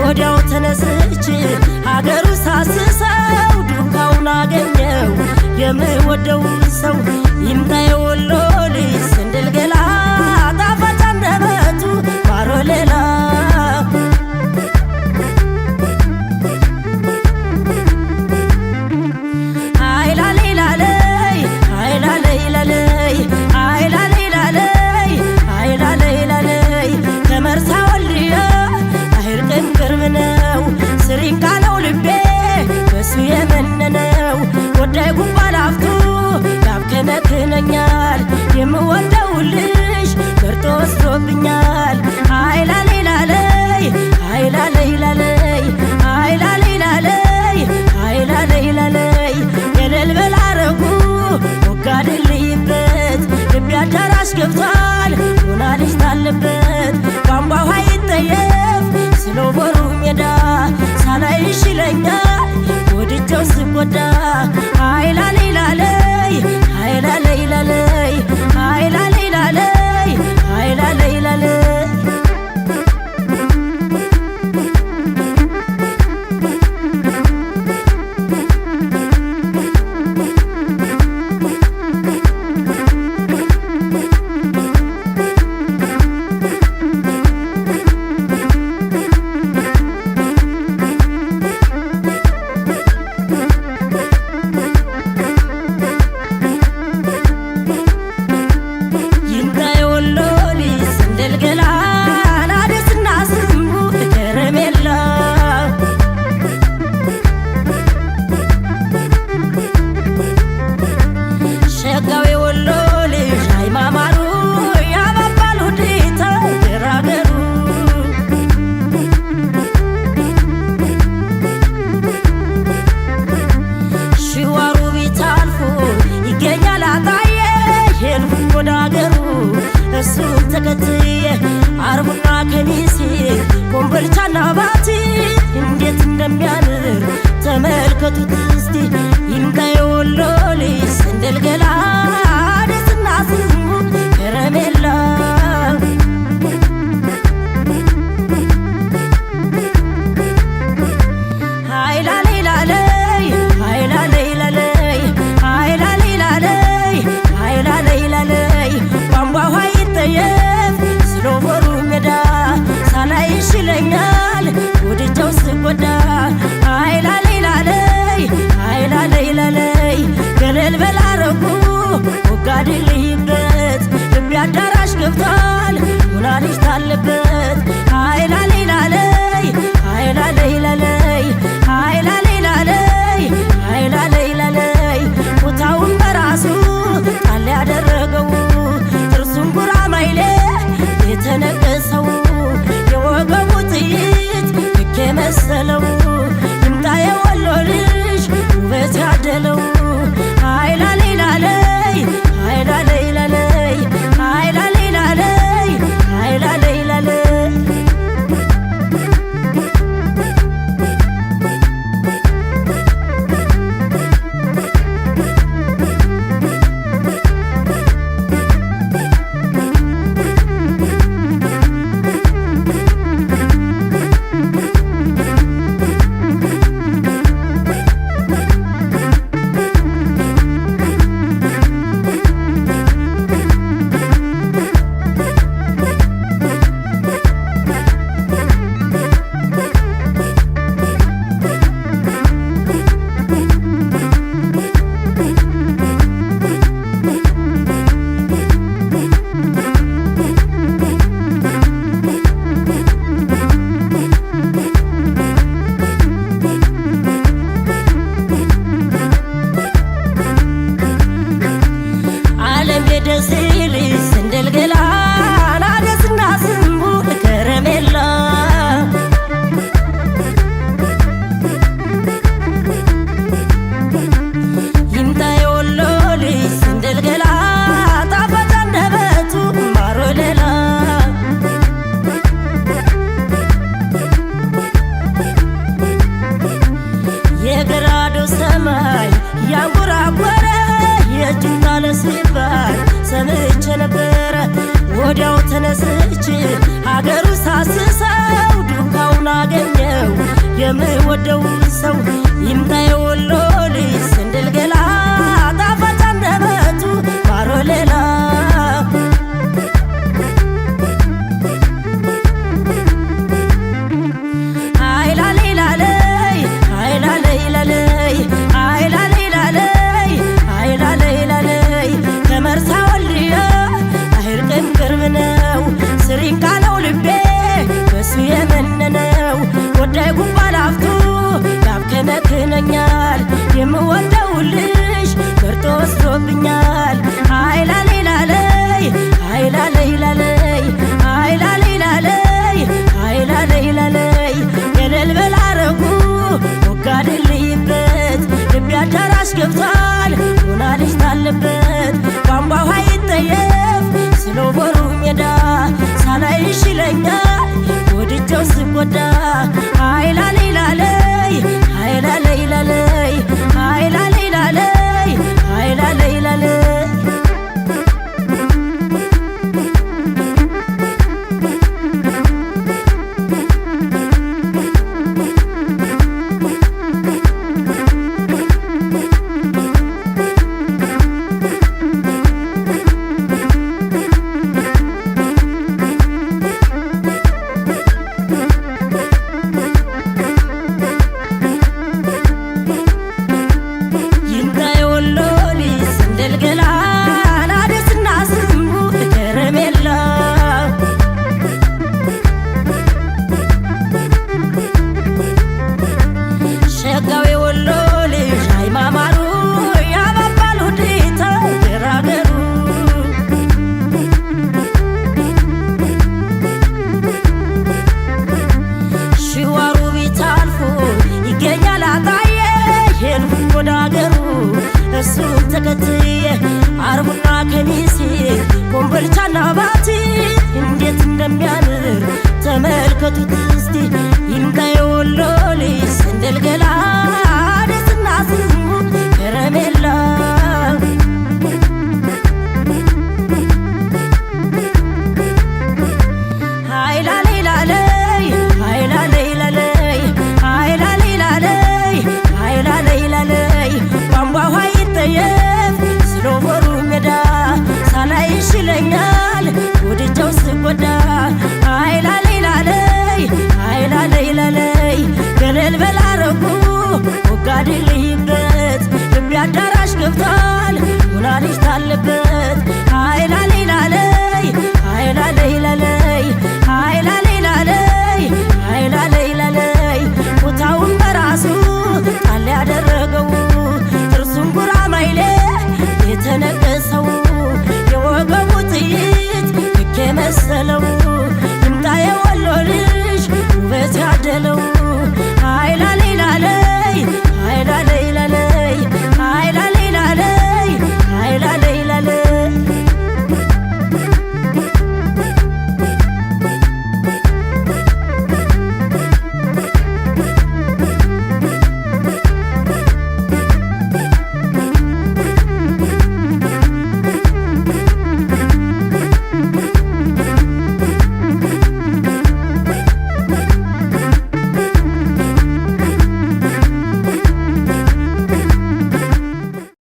ወዲያው ተነስቼ ሀገሩ ሳስሰው ዱካውን አገኘው የምወደው ሰው ይምጣ የወሎ ልጅ ስንድል ገላ ጣፋጭ አንደበቱ ማሮ ሌላ ወዳይ ጉባላፍቱ ያብከነክነኛል የምወደው ልጅ መርጦ ወስዶብኛል አይላሌላለይ አይላሌላለይ አይላሌላለይ አይላሌላለይ የሌል በላረጉ ወጋድልይበት ልብ አዳራሽ ገብቷል ሆና ልጅ ታለበት ቧንቧው አይጠየፍ ስለወሩ ሜዳ ሳላይሽ ይለኛል ወድጀው ስጎዳ አይላሌላለይ አይላሌላለይ አይላሌላለይ አይላሌላለይ አርቡና ከሚሴ ኮምቦልቻና ባቲ እንዴት እንደሚያምር ተመልከቱት እስቲ ይምጣ የወሎ ልጅ ስንድል ገላ ደስና ስሙ ከረሜላ አይላሌላለይ አይላሌላለይ አይላሌላለይ አይላሌላለይ ቧንቧው አይጠየፍ ስለወሩ ሜዳ ሳላይሽ ይለኛል ወድጀው ስጎዳ አይላሌላለይ አይላሌላለይ ገለል በላረጉ ወጋድልይበት ልብ አዳራሽ ገብቷል ሆና ልጅ ታለበት አይላሌላለይ አይላሌላለይ አይላሌላለይ አይላሌላለይ ቦታውን በራሱ ጣል ያደረገው ጥርሱን ጉራማይሌ የተነቀሰው የወገቡ ጥይት ልክ የመሰለው ይምጣ የወሎ ልጅ ውበት ያደለው አይላሌላለይ አይላሌላለይ አይላሌላለይ አይላሌላለይ ወዲያው ተነስቼ ሀገሩ ሳስሰው ዱካውን አገኘው የምወደው ሰው ይምጣ የወሎ ልጅ ስንድል ገላ ጣፋጭ አንደበቱ ማሮ ሌላ ወዳይ ጉባላፍቱ ያብከነክነኛል የምወደው ልጅ መርጦ ወስዶብኛል አይላሌላለይ አይላሌላለይ አይላሌላለይ አይላሌላለይ የለል በላረጉ ወጋድልይበት ልቤ አዳራሽ ገብቷል ሆና ልጅ ታለበት ቧንቧ ውሃ ይጠየፍ ስሎ ቦሩ ሜዳ ሳላይሽ ይለኛል ወድጀው ስጎዳ አይላሌላለይ አይላሌላለይ አይላሌላለይ አይላሌላለይ እሱን ተከትዬ አርቡና ከሚሴ ኮምቦልቻና ባቲ እንዴት እንደሚያምር ተመልከቱት እስቲ ይምጣ የወሎ ልጅ ስንድል ገላ ደስና ስሙ ከረሜላ አይላሌላለይ አይላሌላለይ አይላሌላለይ አይላሌላለይ ቧንቧ ውሃ ይጠየፍ ስሎ ቦሩ ሜዳ ሳላይሽ ይለኛል ወድጀው ስጎዳ አይላሌላለይ አይላሌላለይ ገለል በላረጉ ወጋድልይበት ልቤ አዳራሽ ገብቷል ሆና ልጅ ታለበት